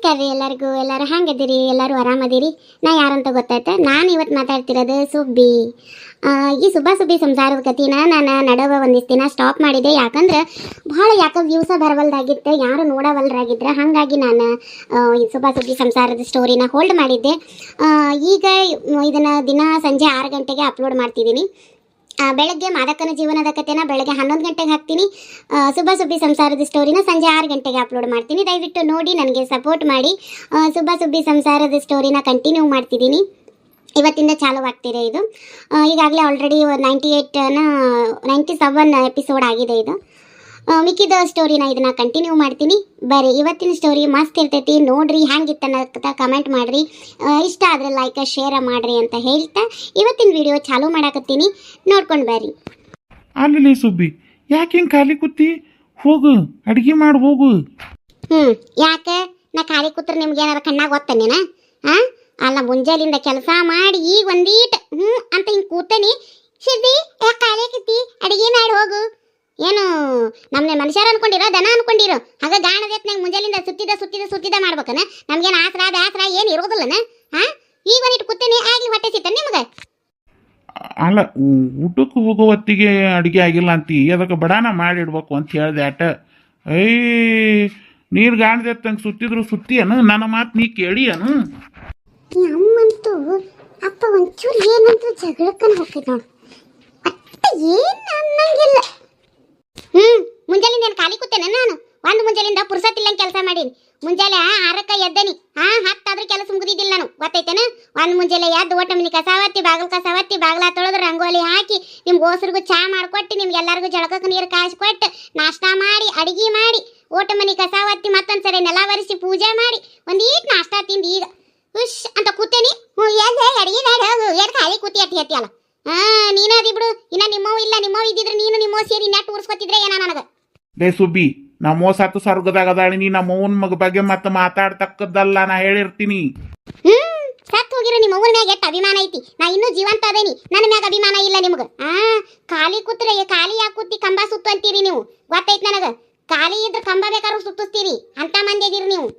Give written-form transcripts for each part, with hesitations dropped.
ನಮಸ್ಕಾರ ರೀ ಎಲ್ಲರಿಗೂ. ಎಲ್ಲರೂ ಹೆಂಗದಿರಿ? ಎಲ್ಲರೂ ಆರಾಮದಿರಿ? ನಾ ಯಾರಂತ ಗೊತ್ತಾಯ್ತಾ? ನಾನು ಇವತ್ತು ಮಾತಾಡ್ತಿರೋದು ಸುಬ್ಬಿ. ಈ ಸುಬ್ಬಿ ಸಂಸಾರದ ಕಥೆನ ನಾನು ನಡುವ ಒಂದಿಷ್ಟು ದಿನ ಸ್ಟಾಪ್ ಮಾಡಿದೆ. ಯಾಕಂದ್ರೆ ಭಾಳ ಯಾಕೋ ವ್ಯೂಸ ಬರವಲ್ದಾಗಿತ್ತು, ಯಾರು ನೋಡವಲ್ರಾಗಿದ್ರೆ. ಹಾಗಾಗಿ ನಾನು ಈ ಸುಬ್ಬಿ ಸಂಸಾರದ ಸ್ಟೋರಿನ ಹೋಲ್ಡ್ ಮಾಡಿದ್ದೆ. ಈಗ ಇದನ್ನು ದಿನ ಸಂಜೆ 6 ಗಂಟೆಗೆ ಅಪ್ಲೋಡ್ ಮಾಡ್ತಿದ್ದೀನಿ. ಬೆಳಗ್ಗೆ ಮಾದಕನ ಜೀವನದ ಕಥೆನ ಬೆಳಗ್ಗೆ 11 ಗಂಟೆಗೆ ಹಾಕ್ತೀನಿ. ಸುಬ್ಬಿ ಸಂಸಾರದ ಸ್ಟೋರಿನ ಸಂಜೆ 6 ಗಂಟೆಗೆ ಅಪ್ಲೋಡ್ ಮಾಡ್ತೀನಿ. ದಯವಿಟ್ಟು ನೋಡಿ, ನನಗೆ ಸಪೋರ್ಟ್ ಮಾಡಿ. ಸುಬ್ಬಿ ಸಂಸಾರದ ಸ್ಟೋರಿನ ಕಂಟಿನ್ಯೂ ಮಾಡ್ತಿದ್ದೀನಿ. ಇವತ್ತಿಂದ ಚಾಲು ಆಗ್ತಿದೆ ಇದು. ಈಗಾಗಲೇ ಆಲ್ರೆಡಿ 97 ಎಪಿಸೋಡ್ ಆಗಿದೆ ಇದು. ಮಿಕ್ಕಿದ ಸ್ಟೋರಿನ ಇದನ್ನ ಕಂಟಿನ್ಯೂ ಮಾಡ್ತೀನಿ. ಬರ್ರಿ, ಇವತ್ತಿನ ಸ್ಟೋರಿ ಮಸ್ತ್ ಇರ್ತೈತಿ, ನೋಡ್ರಿ. ಹ್ಯಾಂಗಿತ್ತ ಕಮೆಂಟ್ ಮಾಡ್ರಿ, ಇಷ್ಟ ಆದರೆ ಲೈಕ್ ಶೇರ್ ಮಾಡ್ರಿ ಅಂತ ಹೇಳ್ತಾ ಇವತ್ತಿನ ವಿಡಿಯೋ ಚಾಲೂ ಮಾಡಾಕತ್ತೀನಿ. ನೋಡ್ಕೊಂಡು ಬರ್ರಿ. ಅಲ್ಲಿ ಸುಬ್ಬಿ, ಯಾಕೆ ಹಿಂಗೆ ಖಾಲಿ ಕೂತಿ? ಹೋಗು, ಅಡುಗೆ ಮಾಡಿ ಹೋಗು. ಯಾಕೆ ನಾ ಖಾಲಿ ಕೂತ್ರೆ ನಿಮ್ಗೆ ಏನಾರ ಕಣ್ಣಾಗ ಗೊತ್ತನೇನ? ಅಲ್ಲ, ಮುಂಜಾಲಿಂದ ಕೆಲಸ ಮಾಡಿ ಈಗ ಒಂದೀಟ್ ಅಂತ ಹಿಂಗೆ ಕೂತನಿ. ಸಿದ್ದಿ, ಯಾಕೆ ಖಾಲಿ ಆಕೈತಿ? ಅಡುಗೆ ಮಾಡಿ ಹೋಗು. ಏನು ನಮ್ಮನೆ ಮನುಷ್ಯರ ಅನ್ಕೊಂಡಿರೋ, ದನ ಅನ್ಕೊಂಡಿರೋ? ಹಾಗ ಗಾಣದೆತ್ನಾಗ ಮುಂಜಾಲಿಂದ ಸುತ್ತಿದ ಮಾಡ್ಬೇಕನ? ನಮ್ಗೇನು ಆಸರ ಏನು ಇರೋದಿಲ್ಲನ? ಈಗ ಒಂದಿಟ್ಟು ಕೂತೇನೆ, ಆಗ್ಲಿ ಹೊಟ್ಟೆ ಸಿತ್ತ ನಿಮ್ಗೆ? ಅಲ್ಲ, ಊಟಕ್ಕೆ ಹೋಗೋ ಹೊತ್ತಿಗೆ ಅಡುಗೆ ಆಗಿಲ್ಲ ಅಂತಿ, ಅದಕ್ಕೆ ಬಡಾನ ಮಾಡಿಡ್ಬೇಕು ಅಂತ ಹೇಳ್ದೆ ಆಟ. ನೀರು ಗಾಣದೆತ್ತಂಗೆ ಸುತ್ತಿಯನು? ನನ್ನ ಮಾತು ನೀ ಕೇಳಿಯನು? ಅಮ್ಮಂತೂ ಅಪ್ಪ ಒಂಚೂರು ಏನಂತೂ ಜಗಳಕ್ಕನ ಹೋಗ್ತೈತೆ ನೋಡು. ಏನು ಅನ್ನಂಗಿಲ್ಲ. ಮುಂಜಾಲಿಂದ ಏನು ಖಾಲಿ ಕೂತೇನೆ ನಾನು? ಮುಂಜಾಲಿಂದ ಪುರ್ಸತ್ತಿಲ್ಲಂಗೆ ಕೆಲಸ ಮಾಡೀನಿ. ಮುಂಜಾಲೆ 6ಕ್ಕೆ ಎದ್ದೇನಿ. 10 ಕೆಲಸ ಮುಗಿದಿದ್ದಿಲ್ಲ ನಾನು, ಗೊತ್ತೈತೇನ? ಮುಂಜಾಲೆ ಎದ್ದು ಓಟ ಮನೆ ಕಸಾವತ್ತಿ, ಬಾಗ್ಲ ತೊಳೆದು ರಂಗೋಲಿ ಹಾಕಿ, ನಿಮ್ಗೆ ಓಸರಿಗೂ ಚಾ ಮಾಡಿಕೊಟ್ಟು, ನಿಮ್ಗೆಲ್ಲರಿಗೂ ಜಳಕಕ್ಕೆ ನೀರು ಕಾಯಿಸ್ಕೊಟ್ಟು, ನಾಷ್ಟ ಮಾಡಿ, ಅಡಿಗೆ ಮಾಡಿ, ಓಟ ಮನೆ ಕಸಾವತ್ತಿ, ಮತ್ತೊಂದ್ಸರಿ ನೆಲ ಒರೆಸಿ ಪೂಜೆ ಮಾಡಿ, ಒಂದೀಟ್ ನಾಷ್ಟ ತಿಂದು ಈಗ ಹುಷ್ ಅಂತ ಕೂತೇನಿ. ಅಡಿಗೆ ಮಾಡಿ ಹೋಗು, ಏನು ಖಾಲಿ ಕೂತಿ ಅಟ್ಟಿ ಅಲ್ಲ. ನೀನದಿ ಬಿಡು, ಇನ್ನ ನಿಮ್ಮವ್ ಇಲ್ಲ. ನಿಮ್ಮವ್ ಇದ್ದಿದ್ರೆ ನೀನು ನಿಮ್ಮವ್ ಸೇರಿ ನೆಟ್ ಉರ್ಸ್ಕೊತಿದ್ರೆ ಏನ ನನಗೆ? ಲೇ ಸುಬ್ಬಿ, ನಮ್ಮೋ ಸತ್ತು ಸ್ವರ್ಗದಾಗ ಅದಾಳಿ, ನೀ ನಮ್ಮವನ ಮಗ ಬಗ್ಗೆ ಮತ್ತೆ ಮಾತಾಡ್ತಕ್ಕದ್ದಲ್ಲ, ನಾ ಹೇಳಿರ್ತೀನಿ. ಸತ್ತು ಹೋಗಿರೋ ನಿಮ್ಮ ಅವ್ವನ ಮ್ಯಾಗ ಎಷ್ಟು ಅಭಿಮಾನ ಐತಿ. ನಾ ಇನ್ನೂ ಜೀವಂತ ಅದೇನಿ, ನನ್ನ ಮ್ಯಾಗ ಅಭಿಮಾನ ಇಲ್ಲ ನಿಮ್ಗೆ? ಖಾಲಿ ಕೂತ್ರೆ ಖಾಲಿ ಯಾಕೆ ಕೂತಿ ಕಂಬ ಸುತ್ತು ಅಂತೀರಿ ನೀವು? ಗೊತ್ತೈತಿ ನನಗೆ. ಖಾಲಿ ಇದ್ರೆ ಕಂಬ ಬೇಕಾದ್ರೂ ಸುತ್ತಿಸ್ತೀರಿ ಅಂತ ಮಂದಿ ಇದೀರಿ ನೀವು.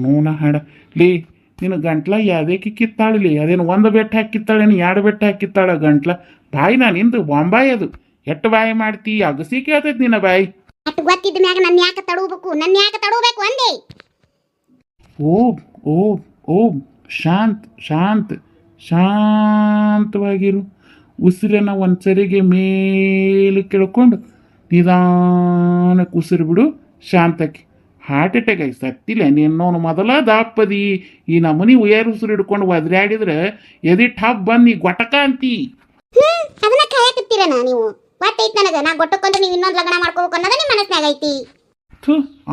ನೋನ ಹಾಡ ಲೇ, ನೀನು ಗಂಟ್ಲ ಯಾವ್ದೇಕಿ ಕಿತ್ತಾಳಲಿ? ಅದೇನು ಒಂದು ಬೆಟ್ಟ ಹಾಕಿತ್ತಾಳೇನು 2 ಬೆಟ್ಟ ಹಾಕಿತ್ತಾಳ ಗಂಟ್ಲ? ಬಾಯಿ ನಾನು ಇಂದು ಬಾಂಬಾಯಿ ಅದು. ಎಷ್ಟು ಬಾಯಿ ಮಾಡ್ತಿ? ಅಗಸಿ ಕೇಳ್ತೈತಿ ನಿನ್ನ ಬಾಯಿ. ಅಷ್ಟು ಗೊತ್ತಿದ್ದ ಮ್ಯಾಗ ನನ್ನ ಯಾಕೆ ತಡಬೇಕು ಅಂದೆ? ಓಂ ಶಾಂತವಾಗಿರು. ಉಸಿರನ್ನ ಒಂದ್ಸರಿಗೆ ಮೇಲೆ ಕೆಳ್ಕೊಂಡು ನಿಧಾನಕ್ಕೆ ಉಸಿರು ಬಿಡು. ಶಾಂತಕ್ಕೆ ಹಾರ್ಟ್ ಅಟ್ಯಾಕ್ ಆಗಿ ಸತ್ತಿಲ್ಲ ನಿನ್ನೋನು ಮೊದಲ ದಾಪದಿ. ಈ ನಮ್ಮನಿ ಉಯರ್ ಉಸಿರು ಹಿಡ್ಕೊಂಡು ಒದ್ರಾಡಿದ್ರೆ ಎದಿಟ್ಟು ಹಬ್ಬ ಬಂದು ನೀ ಗೊಟಕ ಅಂತಿ. ಅದನ್ನ ಕಾಯಕತ್ತೀರನ ನೀವು? ಗೊತ್ತೈತಿ ನನಗೆ. ನಾ ಗೊಟ್ಟಕೊಂಡ್ರೆ ನೀವು ಇನ್ನೊಂದು ಲಗ್ನ ಮಾಡ್ಕೋಬೇಕು ಅನ್ನೋದು ನಿಮ್ಮ ಮನಸ್ನಾಗ ಐತಿ.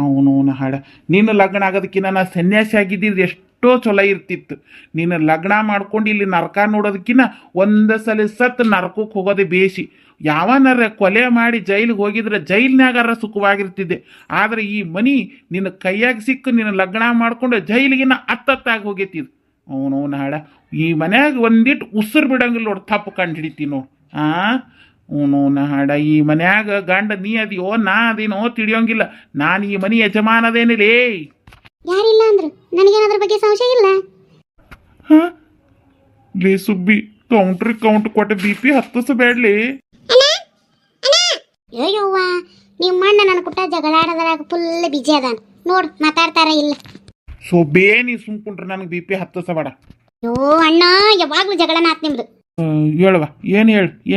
ಅವನು ಹಾಡ, ನೀನು ಲಗ್ನ ಆಗೋದಕ್ಕಿಂತ ನಾ ಸನ್ಯಾಸಿ ಆಗಿದ್ದಿದ್ರೆ ಎಷ್ಟೋ ಚಲೋ ಇರ್ತಿತ್ತು. ನೀನು ಲಗ್ನ ಮಾಡ್ಕೊಂಡು ಇಲ್ಲಿ ನರಕ ನೋಡೋದಕ್ಕಿಂತ ಒಂದು ಸಲ ಸತ್ತು ನರಕಕ್ಕೆ ಹೋಗೋದೇ ಬೇಸಿ. ಯಾವನಾರ ಕೊಲೆ ಮಾಡಿ ಜೈಲಿಗೆ ಹೋಗಿದ್ರೆ ಜೈಲಿನಾಗಾರ ಸುಖವಾಗಿರ್ತಿದ್ದೆ. ಆದರೆ ಈ ಮನಿ ನಿನ್ನ ಕೈಯಾಗ ಸಿಕ್ಕು ನಿನ್ನ ಲಗ್ನ ಮಾಡ್ಕೊಂಡು ಜೈಲಿಗಿನ್ನ ಹತ್ತತ್ತಾಗಿ ಹೋಗೈತಿದ್ದು. ಅವನು ಹಾಡ, ಈ ಮನ್ಯಾಗ ಒಂದಿಟ್ಟು ಉಸಿರು ಬಿಡಂಗಿಲ್ಲ ನೋಡು, ತಪ್ಪು ಕಂಡು ಹಿಡಿತೀನಿ ನೋಡು. ಅವನು ಹಾಡ, ಈ ಮನ್ಯಾಗ ಗಂಡ ನೀ ಅದಿಯೋ ನಾ ಅದೇನೋ ತಿಳಿಯೋಂಗಿಲ್ಲ. ನಾನು ಈ ಮನಿ ಯಜಮಾನದೇನಿಲ್ಲೇ. ಯಾರಿಲ್ಲ ಅಂದ್ರು ನನಗೇನದ್ರ ಬಗ್ಗೆ ಸಂಶಯ ಇಲ್ಲ. ಲೇ ಸುಬ್ಬಿ, ಕೌಂಟ್ ಕೊಟ್ಟೆ BP ಹತ್ತಿಸಬೇಡ್ಲಿ. ಅಯ್ಯೋವ್ವ, ನಿಮ್ಮ ಅಣ್ಣ ನನ್ನ ಕುಟ್ಟ ಜಗಳಾಡೋದ್ರಾಗ ಫುಲ್ ಬಿಜಿ ಅದಾನ ನೋಡು, ಮಾತಾಡ್ತಾರ ಇಲ್ಲ. ಸೊಬ್ಬೇ ನೀ ಸುಮ್ಕೊಂಡ್ರೆ ನನಗೆ BP ಹತ್ತಿಸಬೇಡ. ಅಯ್ಯೋ ಅಣ್ಣ, ಯಾವಾಗ್ಲೂ ಜಗಳನ ಆತ್ ನಿಮ್ದು. ಹೇಳುವ,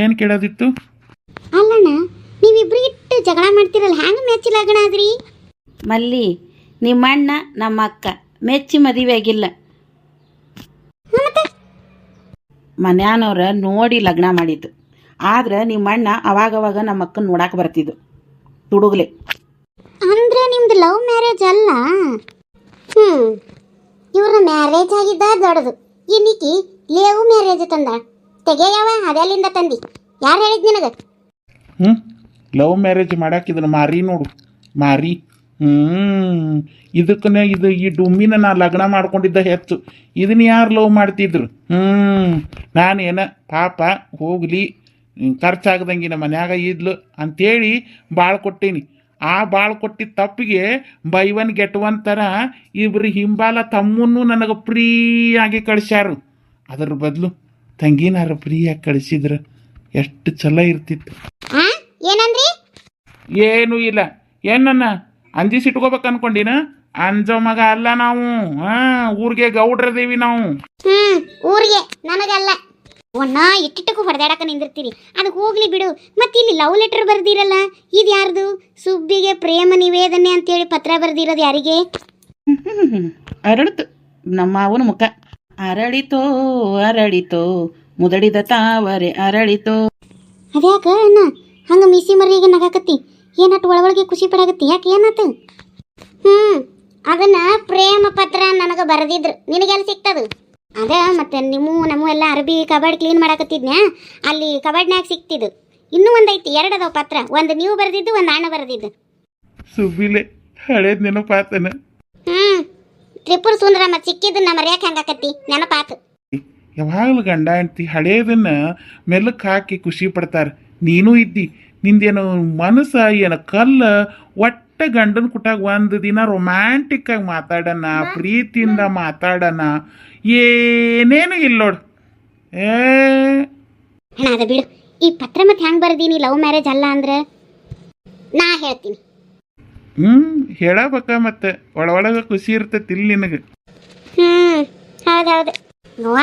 ಏನು ಕೇಳೋದಿತ್ತು? ಅಲ್ಲಣ್ಣ, ನೀವಿಬ್ರು ಇಟ್ಟು ಜಗಳ ಮಾಡ್ತಿರಲ್ಲ, ಹ್ಯಾಂಗ ಮೆಚ್ಚಿ ಲಗ್ನ ಆದ್ರಿ? ಮಲ್ಲಿ, ನಿಮ್ಮಣ್ಣ ನಮ್ಮ ಅಕ್ಕ ಮೆಚ್ಚಿ ಮದುವೆ ಆಗಿಲ್ಲ. ಮನ್ಯಾನವ್ರ ನೋಡಿ ಲಗ್ನ ಮಾಡಿದ್ದು. ಆದ್ರೆ ನಿಮ್ಮಣ್ಣ ಅವಾಗವಾಗ ನಮ್ಮ ಅಕ್ಕನ ನೋಡಕ್ಕೆ ಬರ್ತಿದ್ದು ತುಡುಗ್ಲೆ. ಅಂದ್ರೆ ನಿಮ್ದು ಲವ್ ಮ್ಯಾರೇಜ್ ಅಲ್ಲ? ಇವ್ರ ಮ್ಯಾರೇಜ್ ಆಗಿದ್ದ ದೊಡ್ಡದು. ಇನ್ನಿಕಿ ಲೇವ್ ಮ್ಯಾರೇಜ್ ತಂದ ತೆಗೆಯವ, ಅದೆಲ್ಲಿಂದ ತಂದಿ? ಯಾರು ಹೇಳಿದ್ ನಿನಗೆ? ಲವ್ ಮ್ಯಾರೇಜ್ ಮಾಡಾಕಿದ್ರು ಮಾರಿ ನೋಡು, ಮಾರಿ. ಇದಕ್ಕನೇ ಇದು ಈ ಡುಮ್ಮಿನ ನಾ ಲಗ್ನ ಮಾಡ್ಕೊಂಡಿದ್ದ ಹೆಚ್ಚು. ಇದನ್ನ ಯಾರು ಲವ್ ಮಾಡ್ತಿದ್ರು? ನಾನೇನ ಪಾಪ ಹೋಗ್ಲಿ, ಖರ್ಚಾಗದಂಗೆ ನಮ್ಮ ಮನ್ಯಾಗ ಇದ್ಲು ಅಂಥೇಳಿ ಭಾಳ ಕೊಟ್ಟೀನಿ. ಆ ಬಾಳ್ ಕೊಟ್ಟಿದ್ದ ತಪ್ಪಿಗೆ ಬೈ ಒನ್ ಗೆಟ್ ಒನ್ ಥರ ಇಬ್ರು ಹಿಂಬಾಲ ತಮ್ಮನ್ನು ನನಗೆ ಫ್ರೀಯಾಗಿ ಕಳಿಸ್ಯಾರು. ಅದ್ರ ಬದಲು ತಂಗಿನಾರ ಫ್ರೀಯಾಗಿ ಕಳಿಸಿದ್ರು ಎಷ್ಟು ಚಲೋ ಇರ್ತಿತ್ತು. ಆ ಏನಂದ್ರಿ? ಏನೂ ಇಲ್ಲ. ಏನನ್ನ ಅಂಜಿಸಿ ಇಟ್ಕೋಬೇಕು ಅನ್ಕೊಂಡಿನ? ಅಂಜೋ ಮಗ ಅಲ್ಲ ನಾವು. ಊರಿಗೆ ಗೌಡ್ರದೇವಿ ನಾವು. ಊರಿಗೆ ನನಗಲ್ಲ. ಒನ್ನ ಇಟ್ಟಿಟ್ಟಕ್ಕೂ ಹೊಡೆದಾಡಕ ನಿಂದಿರ್ತೀರಿ. ಅದಕ್ಕೆ ಹೋಗ್ಲಿ ಬಿಡು. ಮತ್ತೆ ಇಲ್ಲಿ ಲವ್ ಲೆಟರ್ ಬರ್ದಿರಲ್ಲ, ಇದು ಯಾರ್ದು? ಸುಬ್ಬಿಗೆ ಪ್ರೇಮ ನಿವೇದನೆ ಅಂತೇಳಿ ಪತ್ರ ಬರ್ದಿರೋದು ಯಾರಿಗೆ? ಅರಳಿತು ನಮ್ಮ ಅವನ ಮುಖ. ಅರಳಿತೋ ಅರಳಿತೋ ಮುದಡಿದ ತಾವರೆ ಅರಳಿತೋ. ಅದ್ಯಾಕ ಅಣ್ಣ ಹಂಗ ಮಿಸಿ ಮರಿಗೆ ನಗಾಕತ್ತಿ? ಏನಟ್ಟು ಒಳಗೆ ಖುಷಿ ಪಡಾಕತ್ತಿ? ಯಾಕೆ ಏನಾತು? ಅದನ್ನ ಪ್ರೇಮ ಪತ್ರ ನನಗೆ ಬರೆದಿದ್ರು. ನಿನಗೆಲ್ಲ ಸಿಕ್ತದು? ಅದ ಮತ್ತೆ ನಮ್ಮ ಎಲ್ಲ ಅರಬಿ ಕಬಾಡ್ ಕ್ಲೀನ್ ಮಾಡಾಕತ್ತಿದ್ನ್ಯಾ, ಅಲ್ಲಿ ಕಬಾಡ್ನ್ಯಾಗ ಸಿಕ್ತಿದ್ದು. ಇನ್ನೂ ಒಂದೈತಿ, ಎರಡದವ ಪತ್ರ. ಒಂದು ನೀವು ಬರೆದಿದ್ದು, ಒಂದು ಅಣ್ಣ ಬರೆದಿದ್ದು. ಸುಬ್ಬಿಲೆ ಹಳೇದ್ ನೆನಪಾತನ. ತ್ರಿಪುರ ಸುಂದರ ಮತ್ತೆ ಸಿಕ್ಕಿದ್ದನ್ನ ಮರ್ಯಾಕೆ ಹಂಗಾಕತ್ತಿ? ನೆನಪಾತು. ಯಾವಾಗಲೂ ಗಂಡ ಹೆಂಡ್ತಿ ಹಳೇದನ್ನ ಮೆಲ್ಲಕ್ಕೆ ಹಾಕಿ ಖುಷಿ ಪಡ್ತಾರೆ. ನೀನೂ ಇದ್ದಿ. ನಿಂದೇನು ಮನಸ್ಸ ಏನು ಕಲ್ಲ. ಒಟ್ಟ ಗಂಡನ ಕುಟಾಗ ಒಂದು ದಿನ ರೊಮ್ಯಾಂಟಿಕ್ ಆಗಿ ಮಾತಾಡೋಣ, ಪ್ರೀತಿಯಿಂದ ಮಾತಾಡೋಣ. ಏನೇನು ಇಲ್ಲ ನೋಡು. ಅಣ್ಣ ಅದ ಬಿಡು. ಈ ಪತ್ರ ಮತ್ತೆ ಹೆಂಗೆ ಬರ್ದೀನಿ? ಲವ್ ಮ್ಯಾರೇಜ್ ಅಲ್ಲ ಅಂದ್ರೆ ನಾ ಹೇಳ್ತೀನಿ. ಹೇಳಬೇಕ ಮತ್ತೆ ಒಳಗೆ ಖುಷಿ ಇರ್ತೈತಿ ಇಲ್ಲಿ ನಿನಗೆ. ಹೌದೌದು.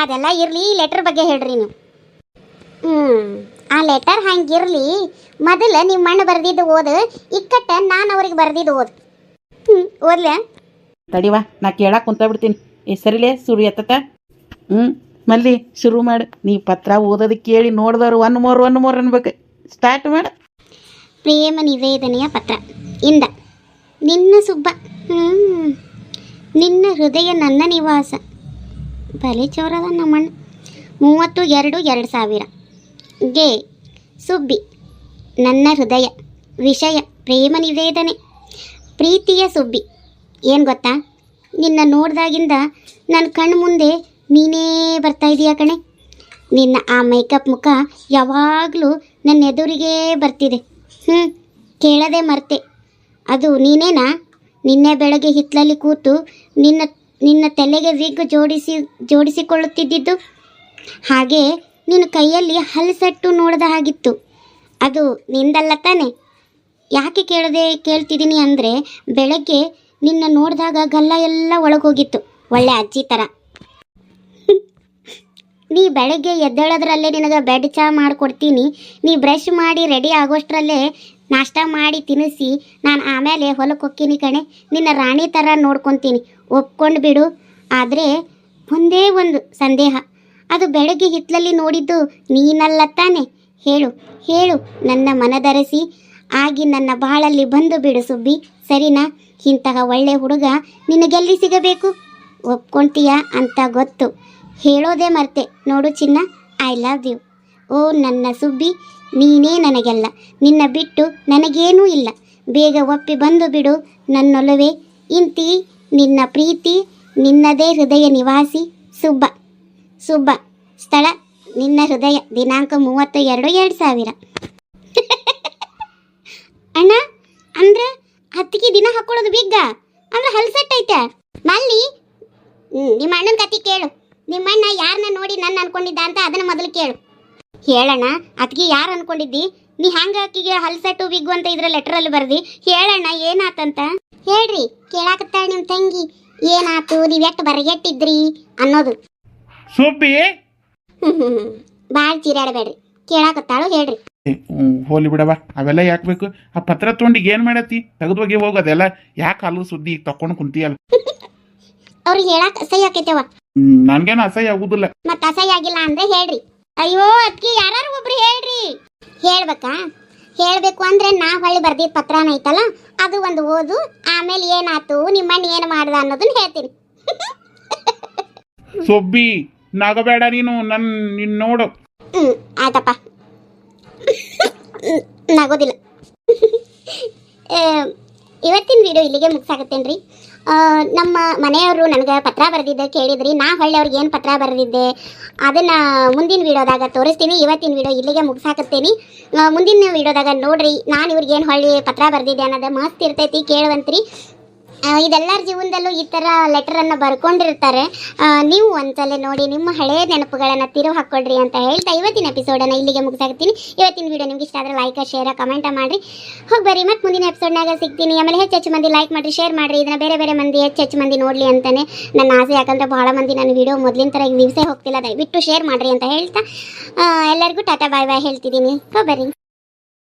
ಅದೆಲ್ಲ ಇರಲಿ, ಲೆಟರ್ ಬಗ್ಗೆ ಹೇಳ್ರಿ ನೀವು. ಆ ಲೆಟರ್ ಹಂಗಿರ್ಲಿ. ಮೊದಲು ನಿಮ್ಮ ಅಣ್ಣ ಬರ್ದಿದ್ದು ಓದು, ಇಕ್ಕಟ್ಟ ನಾನು ಅವ್ರಿಗೆ ಬರ್ದಿದ್ದು ಓದು. ಓದ್ಲ ತಡಿವಾ, ನಾ ಕೇಳಕ್ಕೆ ಕುಂತ ಬಿಡ್ತೀನಿ. ಸರಿಲೇ ಸುರು ಎತ್ತ. ಮಲ್ಲಿ ಶುರು ಮಾಡು. ನೀ ಪತ್ರ ಓದೋದಕ್ಕೆ ಕೇಳಿ ನೋಡಿದವ್ರು ಒನ್ ಮೋರ್ ಅನ್ಬೇಕು. ಸ್ಟಾರ್ಟ್ ಮಾಡು. ಪ್ರೇಮ ನಿವೇದನೆಯ ಪತ್ರ ಇಂದ ನಿನ್ನ ಸುಬ್ಬ. ನಿನ್ನ ಹೃದಯ ನನ್ನ ನಿವಾಸ. ಬಲೆ ಚೌರದ ನಮ್ಮಣ್ಣ. 30/2/2000 ಗೆ ಸುಬ್ಬಿ. ನನ್ನ ಹೃದಯ ವಿಷಯ ಪ್ರೇಮ ನಿವೇದನೆ. ಪ್ರೀತಿಯ ಸುಬ್ಬಿ. ಏನು ಗೊತ್ತಾ, ನಿನ್ನ ನೋಡ್ದಾಗಿಂದ ನನ್ನ ಕಣ್ಣು ಮುಂದೆ ನೀನೇ ಬರ್ತಾ ಇದೀಯ ಕಣೆ. ನಿನ್ನ ಆ ಮೇಕಪ್ ಮುಖ ಯಾವಾಗಲೂ ನನ್ನ ಎದುರಿಗೇ ಬರ್ತಿದೆ. ಕೇಳದೆ ಮರ್ತೆ. ಅದು ನೀನೇನಾ? ನಿನ್ನೆ ಬೆಳಗ್ಗೆ ಹಿತ್ತಲಲ್ಲಿ ಕೂತು ನಿನ್ನ ತಲೆಗೆ ವಿಗ್ ಜೋಡಿಸಿಕೊಳ್ಳುತ್ತಿದ್ದಿದ್ದು. ಹಾಗೆ ನಿನ್ನ ಕೈಯಲ್ಲಿ ಹಲ್ಸಟ್ಟು ನೋಡ್ದ ಹಾಗಿತ್ತು. ಅದು ನಿಂದಲ್ಲ ತಾನೆ? ಯಾಕೆ ಕೇಳ್ತಿದ್ದೀನಿ ಅಂದರೆ, ಬೆಳಗ್ಗೆ ನಿನ್ನ ನೋಡಿದಾಗ ಗಲ್ಲ ಎಲ್ಲ ಒಳಗೋಗಿತ್ತು, ಒಳ್ಳೆ ಅಜ್ಜಿ ಥರ. ನೀ ಬೆಳಗ್ಗೆ ಎದ್ದೇಳೋದ್ರಲ್ಲೇ ನಿನಗೆ ಬೆಡ್ ಚಹಾ ಮಾಡಿಕೊಡ್ತೀನಿ. ನೀ ಬ್ರಷ್ ಮಾಡಿ ರೆಡಿ ಆಗೋಷ್ಟರಲ್ಲೇ ನಾಷ್ಟ ಮಾಡಿ ತಿನ್ನಿಸಿ ನಾನು ಆಮೇಲೆ ಹೊಲಕ್ಕೆ ಹೋಗ್ತೀನಿ ಕಣೆ. ನಿನ್ನ ರಾಣಿ ಥರ ನೋಡ್ಕೊತೀನಿ. ಒಪ್ಕೊಂಡು ಬಿಡು. ಆದರೆ ಒಂದೇ ಒಂದು ಸಂದೇಹ. ಅದು ಬೆಳಗ್ಗೆ ಹಿತ್ತಲಲ್ಲಿ ನೋಡಿದ್ದು ನೀನಲ್ಲ ತಾನೆ? ಹೇಳು ನನ್ನ ಮನದರಸಿ ಆಗಿ ನನ್ನ ಬಾಳಲ್ಲಿ ಬಂದು ಬಿಡು ಸುಬ್ಬಿ, ಸರಿನಾ? ಇಂತಹ ಒಳ್ಳೆ ಹುಡುಗ ನಿನಗೆಲ್ಲಿ ಸಿಗಬೇಕು? ಒಪ್ಕೊಳ್ತೀಯಾ ಅಂತ ಗೊತ್ತು, ಹೇಳೋದೇ ಮರ್ತೆ ನೋಡು ಚಿನ್ನ. I love you. ಓ ನನ್ನ ಸುಬ್ಬಿ, ನೀನೇ ನನಗೆಲ್ಲ. ನಿನ್ನ ಬಿಟ್ಟು ನನಗೇನೂ ಇಲ್ಲ. ಬೇಗ ಒಪ್ಪಿ ಬಂದು ಬಿಡು ನನ್ನೊಲವೇ. ಇಂತಿ ನಿನ್ನ ಪ್ರೀತಿ, ನಿನ್ನದೇ ಹೃದಯ ನಿವಾಸಿ ಸುಬ್ಬ. ಸ್ಥಳ ನಿನ್ನ ಹೃದಯ. ದಿನಾಂಕ 30/2/2000. ಅಣ್ಣ ಅಂದ್ರೆ ಹತ್ತಿಗೆ ದಿನ ಹಾಕೊಳ್ಳೋದು ಬಿಗ್ಗ ಅಂದ್ರೆ ಹಲ್ಸೆಟ್ ಐತೆ ಮಲ್ಲಿ. ನಿಮ್ಮ ಅಣ್ಣನ ಕತಿ ಕೇಳು. ನಿಮ್ಮ ಅಣ್ಣ ಯಾರನ್ನ ನೋಡಿ ನನ್ನ ಅನ್ಕೊಂಡಿದ್ದ ಅಂತ ಅದನ್ನ ಮೊದಲು ಕೇಳು. ಹೇಳಣ್ಣ, ಅತ್ತಿಗೆ ಯಾರು ಅನ್ಕೊಂಡಿದ್ದಿ? ನೀ ಹ್ಯಾಂಗ ಅಕ್ಕಿಗೆ ಹಲ್ಸೆಟ್ಟು ಬಿಗ್ಗು ಅಂತ ಇದ್ರ ಲೆಟರಲ್ಲಿ ಬರ್ದಿ? ಹೇಳಣ್ಣ ಏನಾತಂತ ಹೇಳ್ರಿ. ಕೇಳಾಕತ್ತಾಳ ನಿಮ್ಮ ತಂಗಿ. ಏನಾತು, ನೀವು ಎಷ್ಟು ಬರಗೆಟ್ಟಿದ್ರಿ ಅನ್ನೋದು. ಸುಬ್ಬಿ ಭಾಳ ಚೀರಾಡಬೇಡ್ರಿ. ಕೇಳಾಕತ್ತಾಳು ಹೇಳ್ರಿ. ಹೋಲಿ ಬಿಡವ, ಅವೆಲ್ಲ ಯಾಕೆ ಬೇಕು? ಆ ಪತ್ರ ತೊಗೊಂಡಿಗೆ ಏನು ಮಾಡತ್ತಿ? ತೆಗೆದೋಗಿ ಹೋಗೋದೆಲ್ಲ ಯಾಕೆ ಅಲ್ಲ ಸುದ್ದಿ ಈಗ ತಕೊಂಡು ಕುಂತಿಯಲ್ಲ? ಅವ್ರಿಗೆ ಹೇಳಕ್ ಅಸಹ್ಯ ಆಕೈತೆವ. ನನ್ಗೇನು ಅಸಹ್ಯ ಆಗುದಿಲ್ಲ. ಮತ್ತೆ ಅಸಹ್ಯ ಆಗಿಲ್ಲ ಅಂದ್ರೆ ಹೇಳ್ರಿ. ಅಯ್ಯೋ ಅದಕ್ಕೆ ಯಾರು ಒಬ್ರು ಹೇಳ್ರಿ. ಹೇಳ್ಬೇಕಾ? ಹೇಳ್ಬೇಕು ಅಂದ್ರೆ ನಾ ಹೊಳ್ಳಿ ಬರ್ದಿದ್ದ ಪತ್ರನ ಐತಲ್ಲ, ಅದು ಒಂದು ಓದು. ಆಮೇಲೆ ಏನಾತು, ನಿಮ್ಮಣ್ಣ ಏನು ಮಾಡ್ದ ಅನ್ನೋದನ್ನ ಹೇಳ್ತೀನಿ. ಸೊಬ್ಬಿ ನಗಬೇಡ ನೀನು. ನಿನ್ ನೋಡು. ಆಯ್ತಪ್ಪ, ನಗೋದಿಲ್ಲ. ಇವತ್ತಿನ ವಿಡಿಯೋ ಇಲ್ಲಿಗೆ ಮುಗಿಸಾಕತ್ತೇನ್ರಿ. ನಮ್ಮ ಮನೆಯವರು ನನಗೆ ಪತ್ರ ಬರೆದಿದ್ದೆ ಕೇಳಿದ್ರಿ. ನಾ ಹೊಳ್ಳಿ ಅವ್ರಿಗೆ ಏನು ಪತ್ರ ಬರೆದಿದ್ದೆ ಅದನ್ನು ಮುಂದಿನ ವಿಡಿಯೋದಾಗ ತೋರಿಸ್ತೀನಿ. ಇವತ್ತಿನ ವಿಡಿಯೋ ಇಲ್ಲಿಗೆ ಮುಗಿಸಾಕತ್ತೀನಿ. ಮುಂದಿನ ವಿಡಿಯೋದಾಗ ನೋಡ್ರಿ ನಾನು ಇವ್ರಿಗೆ ಏನು ಹೊಳ್ಳಿ ಪತ್ರ ಬರೆದಿದ್ದೆ ಅನ್ನೋದು ಮಸ್ತ್ ಇರ್ತೈತಿ, ಕೇಳುವಂತ್ರಿ. ಇದೆಲ್ಲರ ಜೀವನದಲ್ಲೂ ಈ ಥರ ಲೆಟರನ್ನು ಬರ್ಕೊಂಡಿರ್ತಾರೆ. ನೀವು ಒಂದ್ಸಲ ನೋಡಿ ನಿಮ್ಮ ಹಳೆಯ ನೆನಪುಗಳನ್ನು ತಿರುವು ಹಾಕ್ಕೊಡ್ರಿ ಅಂತ ಹೇಳ್ತಾ ಇವತ್ತಿನ ಎಪಿಸೋಡನ್ನು ಇಲ್ಲಿಗೆ ಮುಗಿಸಾಕ್ತೀನಿ. ಇವತ್ತಿನ ವಿಡಿಯೋ ನಿಮ್ಗೆ ಇಷ್ಟ ಆದರೆ ಲೈಕ್ ಶೇರ್ ಕಮೆಂಟ್ ಮಾಡಿರಿ. ಹೋಗಿ ಬರ್ರಿ, ಮತ್ತೆ ಮುಂದಿನ ಎಪಿಸೋಡ್ನಾಗ ಸಿಗ್ತೀನಿ. ಆಮೇಲೆ ಹೆಚ್ಚು ಮಂದಿ ಲೈಕ್ ಮಾಡಿರಿ, ಶೇರ್ ಮಾಡಿರಿ. ಇದನ್ನು ಬೇರೆ ಮಂದಿ ಹೆಚ್ಚು ಮಂದಿ ನೋಡಲಿ ಅಂತಾನೆ ನನ್ನ ಆಸೆ. ಯಾಕಂದರೆ ಭಾಳ ಮಂದಿ ನನ್ನ ವಿಡಿಯೋ ಮೊದಲಿನ ಥರ ವ್ಯೂಸೇ ಹೋಗ್ತಿಲ್ಲ. ದಯವಿಟ್ಟು ಶೇರ್ ಮಾಡಿರಿ ಅಂತ ಹೇಳ್ತಾ ಎಲ್ಲರಿಗೂ ಟಾಟಾ ಬಾಯ್ ಬಾಯ್ ಹೇಳ್ತಿದ್ದೀನಿ. ಹೋಗಿ ಬರ್ರಿ.